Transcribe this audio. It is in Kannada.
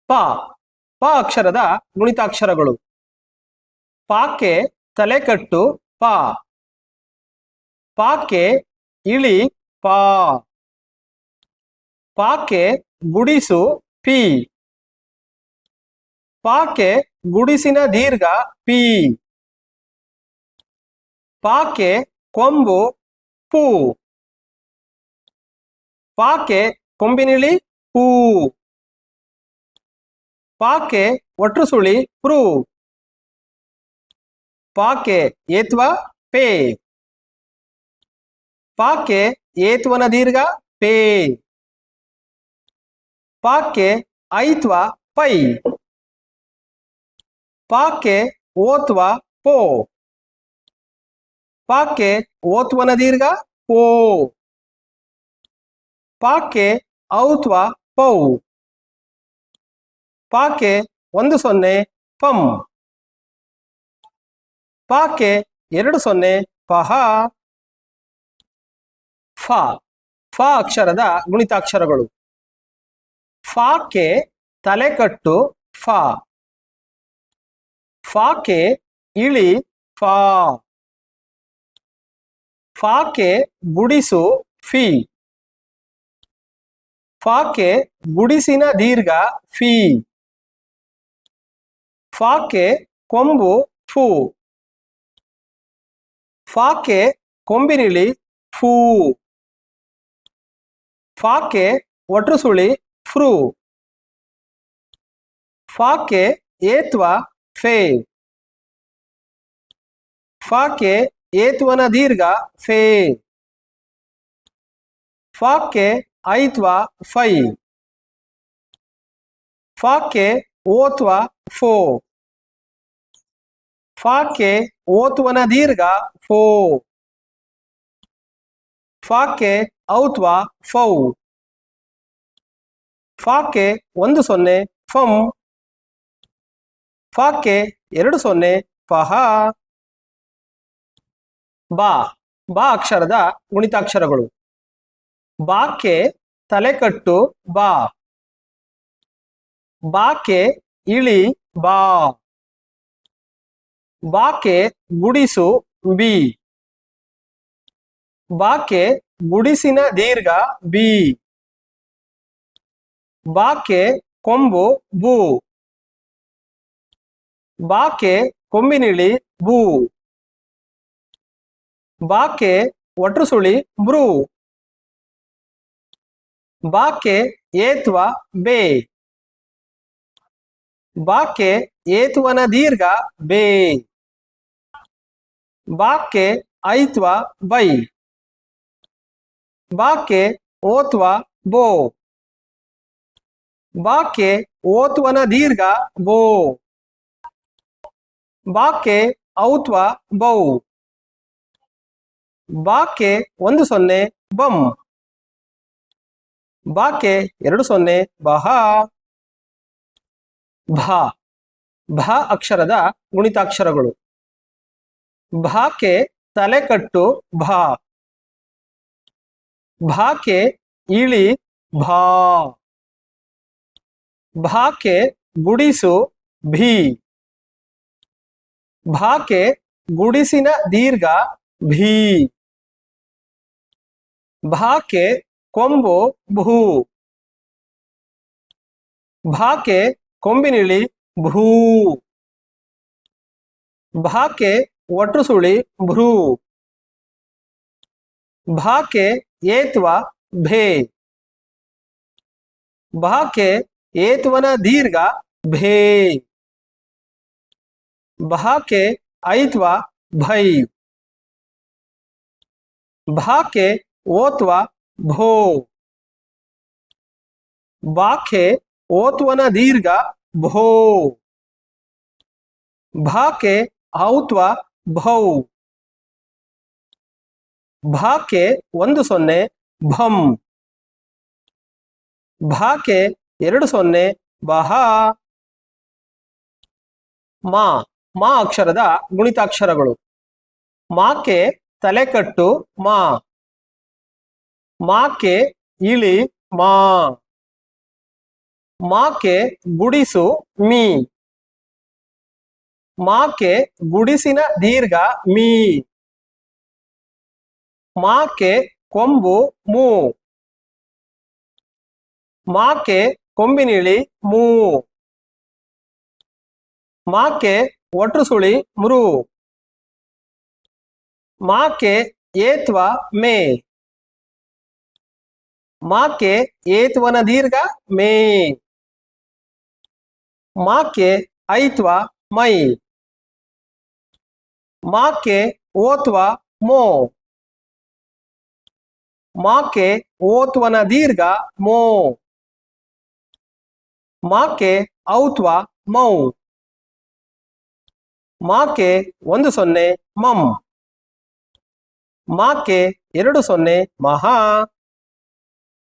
ಪ ಪ ಅಕ್ಷರದ ಗುಣಿತಾಕ್ಷರಗಳು. ಪಾಕ್ಕೆ ತಲೆಕಟ್ಟು ಪ. ಪಾಕ್ಕೆ ಇಳಿ ಪಾ. ಪಾಕ್ಕೆ ಗುಡಿಸು ಪಿ. ಪಾಕ್ಕೆ ಗುಡಿಸಿನ ದೀರ್ಘ ಪಿ. ಪಾಕ್ಕೆ ಕೊಂಬು ಪೂ. ಪಾಕ್ಕೆ ಕೊಂಬಿನಿಳಿ ಪೂ. ಪಾಕ್ಕೆ ಒಟ್ರು ಸುಳಿ ಪ್ರೂ. ಪಾಕ್ಕೆ ಏತ್ವ ಪೇ. ಪಾಕ್ಕೆ ಏತ್ವನ ದೀರ್ಘ ಪೇ. ಪಾಕ್ಕೆ ಐತ್ವ ಪೈ. ಪಾಕ್ಕೆ ಓತ್ವ ಪೋ. ಪಾಕ್ಕೆ ಓತ್ವನ ದೀರ್ಘ ಪೋ. ಪಾಕ್ಕೆ ಔತ್ವ ಪೌ. ಪಾಕ್ಕೆ 10 ಪಂ. ಪಾಕ್ಕೆ 20 ಪಹ. ಫ ಫ ಅಕ್ಷರದ ಗುಣಿತಾಕ್ಷರಗಳು. ಫಾಕ್ಕೆ ತಲೆಕಟ್ಟು ಫ. ಫಾಕ್ಕೆ ಇಳಿ ಫಾ. ಫಾಕ್ಕೆ ಗುಡಿಸು ಫಿ. ಫಾಕ್ಕೆ ಗುಡಿಸಿನ ದೀರ್ಘ ಫಿ. ಫಾಕ್ಕೆ ಕೊಂಬು ಫೂ. ಫಾಕ್ಕೆ ಕೊಂಬಿನಿಳಿ ಫೂ. ಫಾಕ್ಕೆ ಒಟ್ರು ಸುಳಿ ಫ್ರೂ. ಫಾಕ್ಕೆ ಏತ್ವ ಫೇ. ಫಾಕ್ಕೆ ಏತ್ವನ ದೀರ್ಘ ಫೇ. ಫಾಕ್ಕೆ ಐತ್ವ ಫೈ. ಫಾಕ್ಕೆ ಓತ್ವ ಫೋ. ಫಾಕ್ಕೆ ಓತ್ವನ ದೀರ್ಘ ಫೋ. ಫಾಕ್ಕೆ ಔತ್ವ ಫೌ. ಫಾಕ್ಕೆ 10 ಫಂ. ಫಾಕ್ಕೆ 20 ಪಹ. ಬಾ ಬಾ ಅಕ್ಷರದ ಗುಣಿತಾಕ್ಷರಗಳು. ಬಾಕ್ಕೆ ತಲೆಕಟ್ಟು ಬಾ. ಬಾಕ್ಕೆ ಇಳಿ ಬಾ. ಬಾಕ್ಕೆ ಗುಡಿಸು ಬಿ. ಬಾಕ್ಕೆ ಗುಡಿಸಿನ ದೀರ್ಘ ಬಿ. ಬಾಕ್ಕೆ ಕೊಂಬು ಬೂ. ಬಾಕ್ಕೆ ಕೊಂಬಿನಿಳಿ ಬೂ. ಬಾಕ್ಕೆ ಒಟ್ರು ಸುಳಿ ಬ್ರೂ. ಬಾಕ್ಕೆ ಏತ್ವ ಬೇ. ಬಾಕ್ಕೆ ಏತ್ವನ ದೀರ್ಘ ಬೇ. ಬಾಕ್ಕೆ ಐತ್ವ ಬೈ. ಬಾಕ್ಕೆ ಓತ್ವ ಬೋ. ಬಾಕ್ಕೆ ಓತ್ವನ ದೀರ್ಘ ಬೋ. ಬಾಕ್ಕೆ ಔತ್ವ ಬೌ. ಬಾಕ್ಕೆ 10 ಬಂ. ಬಾಕ್ಕೆ 20 ಬಹ. ಭ ಭ ಅಕ್ಷರದ ಗುಣಿತಾಕ್ಷರಗಳು. ಭಾಕ್ಕೆ ತಲೆಕಟ್ಟು ಭಾ. ಭಾಕ್ಕೆ ಇಳಿ ಭಾ. ಭಾಕ್ಕೆ ಗುಡಿಸು ಭೀ. ಭಾಕ್ಕೆ ಗುಡಿಸಿನ ದೀರ್ಘ ಭೀ. ಭಾಕ್ಕೆ ಕೊಂಬು ಭೂ. ಭಾಕ್ಕೆ ಕೊಂಬಿನಿಳಿ ಭೂ. ಭಾಕ್ಕೆ ಒಟ್ರು ಸುಳಿ ಭ್ರೂ. ಭಾಕ್ಕೆ ಏತ್ವ ಭೇ. ಭಾಕ್ಕೆ ಏತ್ವನ ದೀರ್ಘ ಭೇ. ಭಾಕ್ಕೆ ಐತ್ವ ಭೈ. ಭಾಕ್ಕೆ ಓತ್ವ ಭೋ. ಭಾಕ್ಕೆ ಓತ್ವನ ದೀರ್ಘ ಭೋ. ಭಾಕ್ಕೆ ಔತ್ವ ಭೌ. ಭಾಕ್ಕೆ 10 ಭಂ. ಭಾಕ್ಕೆ 20 ಬಹ. ಮಾ ಮಾ ಅಕ್ಷರದ ಗುಣಿತಾಕ್ಷರಗಳು. ಮಾಕ್ಕೆ ತಲೆಕಟ್ಟು ಮಾ. ಮಾಕ್ಕೆ ಇಳಿ ಮಾ. ಮಾಕೆ ಗುಡಿಸು ಮೀ. ಮಾಕೆ ಗುಡಿಸಿನ ದೀರ್ಘ ಮೀ. ಮಾಕೆ ಕೊಂಬು ಮೂ. ಮಾಕೆ ಕೊಂಬಿನಿಳಿ ಮೂ. ಮಾಕೆ ಒಟ್ರು ಸುಳಿ ಮೃ. ಮಾಕೆ ಏತ್ವ ಮೇ. ಮಾಕೆ ಏತ್ವನ ದೀರ್ಘ ಮೇ. ಮಾಕೆ ಐತ್ವ ಮೈ. ಮಾಕೆ ಓತ್ವ ಮೋ. ಮಾಕೆ ಓತ್ವನ ದೀರ್ಘ ಮೋ. ಮಾಕೆ ಔತ್ವ ಮೌ. ಮಾಕೆ 10 ಮಂ. ಮಾಕೆ 20 ಮಹಾ.